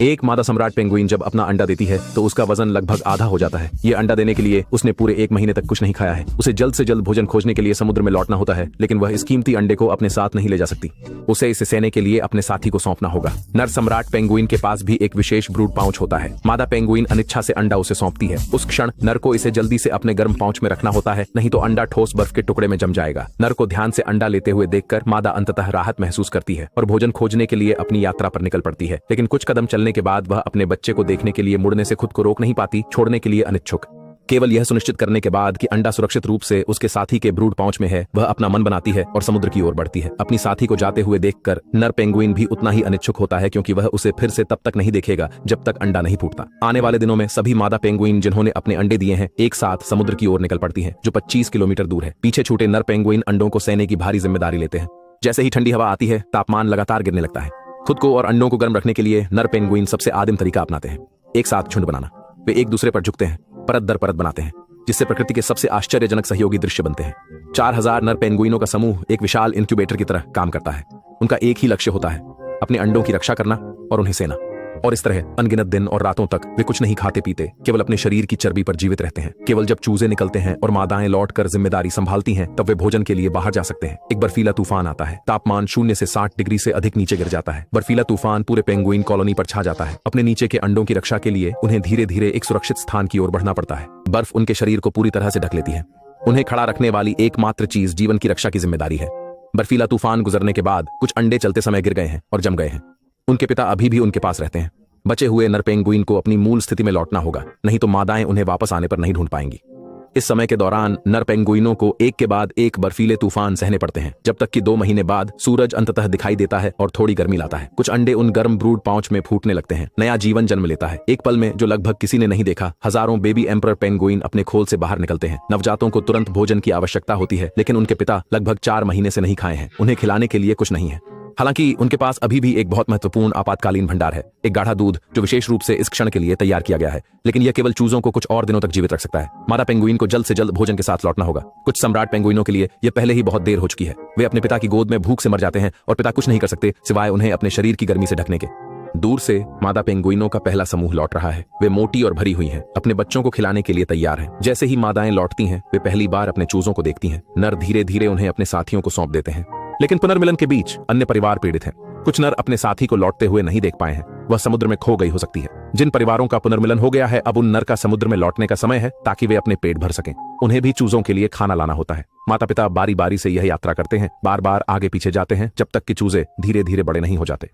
एक मादा सम्राट पेंगुइन जब अपना अंडा देती है तो उसका वजन लगभग आधा हो जाता है। ये अंडा देने के लिए उसने पूरे 1 महीने तक कुछ नहीं खाया है। उसे जल्द से जल्द भोजन खोजने के लिए समुद्र में लौटना होता है, लेकिन वह इस कीमती अंडे को अपने साथ नहीं ले जा सकती। उसे इसे सेने के लिए अपने साथी को सौंपना होगा। नर सम्राट पेंगुइन के पास भी एक विशेष ब्रूड पाउच होता है। मादा पेंगुइन अनिच्छा से अंडा उसे सौंपती है। उस क्षण नर को इसे जल्दी से अपने गर्म पाउच में रखना होता है, नहीं तो अंडा ठोस बर्फ के टुकड़े में जम जाएगा। नर को ध्यान से अंडा लेते हुए देखकर मादा अंततः राहत महसूस करती है और भोजन खोजने के लिए अपनी यात्रा पर निकल पड़ती है। लेकिन कुछ कदम चलने के बाद वह अपने बच्चे को देखने के लिए मुड़ने से खुद को रोक नहीं पाती, छोड़ने के लिए अनिच्छुक। केवल यह सुनिश्चित करने के बाद कि अंडा सुरक्षित रूप से उसके साथी के ब्रूड पाउच में है, वह अपना मन बनाती है और समुद्र की ओर बढ़ती है। अपनी साथी को जाते हुए देखकर नर पेंगुइन भी उतना ही अनिच्छुक होता है, क्योंकि वह उसे फिर से तब तक नहीं देखेगा जब तक अंडा नहीं फूटता। आने वाले दिनों में सभी मादा पेंगुइन जिन्होंने अपने अंडे दिए हैं एक साथ समुद्र की ओर निकल पड़ती हैं, जो 25 किलोमीटर दूर है। पीछे छूटे नर पेंगुइन अंडों को सेने की भारी जिम्मेदारी लेते हैं। जैसे ही ठंडी हवा आती है, तापमान लगातार गिरने लगता है। खुद को और अंडों को गर्म रखने के लिए नर पेंगुइन सबसे आदिम तरीका अपनाते हैं, एक साथ झुंड बनाना। वे एक दूसरे पर झुकते हैं, परत दर परत बनाते हैं, जिससे प्रकृति के सबसे आश्चर्यजनक सहयोगी दृश्य बनते हैं। 4000 नर पेंगुइनों का समूह एक विशाल इंक्यूबेटर की तरह काम करता है। उनका एक ही लक्ष्य होता है, अपने अंडों की रक्षा करना और उन्हें सेना। और इस तरह अनगिनत दिन और रातों तक वे कुछ नहीं खाते पीते, केवल अपने शरीर की चर्बी पर जीवित रहते हैं। केवल जब चूजे निकलते हैं और मादाएं लौटकर जिम्मेदारी संभालती हैं, तब वे भोजन के लिए बाहर जा सकते हैं। एक बर्फीला तूफान आता है। तापमान 0 से 60 डिग्री से अधिक नीचे गिर जाता है। बर्फीला तूफान पूरे पेंगुइन कॉलोनी पर छा जाता है। अपने नीचे के अंडों की रक्षा के लिए उन्हें धीरे धीरे एक सुरक्षित स्थान की ओर बढ़ना पड़ता है। बर्फ उनके शरीर को पूरी तरह से ढक लेती है। उन्हें खड़ा रखने वाली एकमात्र चीज जीवन की रक्षा की जिम्मेदारी है। बर्फीला तूफान गुजरने के बाद कुछ अंडे चलते समय गिर गए हैं और जम गए हैं। उनके पिता अभी भी उनके पास रहते हैं। बचे हुए नर पेंगुइन को अपनी मूल स्थिति में लौटना होगा, नहीं तो मादाएं उन्हें वापस आने पर नहीं ढूंढ पाएंगी। इस समय के दौरान नर पेंगुइनों को एक के बाद एक बर्फीले तूफान सहने पड़ते हैं, जब तक कि 2 महीने बाद सूरज अंततः दिखाई देता है और थोड़ी गर्मी लाता है। कुछ अंडे उन गर्म ब्रूड पाउच में फूटने लगते हैं। नया जीवन जन्म लेता है। एक पल में जो लगभग किसी ने नहीं देखा, हजारों बेबी एम्परर पेंगुइन अपने खोल से बाहर निकलते हैं। नवजातों को तुरंत भोजन की आवश्यकता होती है, लेकिन उनके पिता लगभग 4 महीने से नहीं खाए हैं। उन्हें खिलाने के लिए कुछ नहीं है। हालांकि उनके पास अभी भी एक बहुत महत्वपूर्ण आपातकालीन भंडार है, एक गाढ़ा दूध जो विशेष रूप से इस क्षण के लिए तैयार किया गया है। लेकिन यह केवल चूजों को कुछ और दिनों तक जीवित रख सकता है। मादा पेंगुइन को जल्द से जल्द भोजन के साथ लौटना होगा। कुछ सम्राट पेंगुइनों के लिए यह पहले ही बहुत देर हो चुकी है। वे अपने पिता की गोद में भूख से मर जाते हैं और पिता कुछ नहीं कर सकते सिवाय उन्हें अपने शरीर की गर्मी से ढकने के। दूर से मादा पेंगुइनों का पहला समूह लौट रहा है। वे मोटी और भरी हुई हैं, अपने बच्चों को खिलाने के लिए तैयार हैं। जैसे ही मादाएं लौटती हैं, वे पहली बार अपने चूजों को देखती हैं। नर धीरे धीरे उन्हें अपने साथियों को सौंप देते हैं। लेकिन पुनर्मिलन के बीच अन्य परिवार पीड़ित हैं। कुछ नर अपने साथी को लौटते हुए नहीं देख पाए हैं। वह समुद्र में खो गई हो सकती है। जिन परिवारों का पुनर्मिलन हो गया है, अब उन नर का समुद्र में लौटने का समय है, ताकि वे अपने पेट भर सकें। उन्हें भी चूजों के लिए खाना लाना होता है। माता पिता बारी बारी से यह यात्रा करते हैं, बार बार आगे पीछे जाते हैं, जब तक कि चूजे धीरे धीरे बड़े नहीं हो जाते।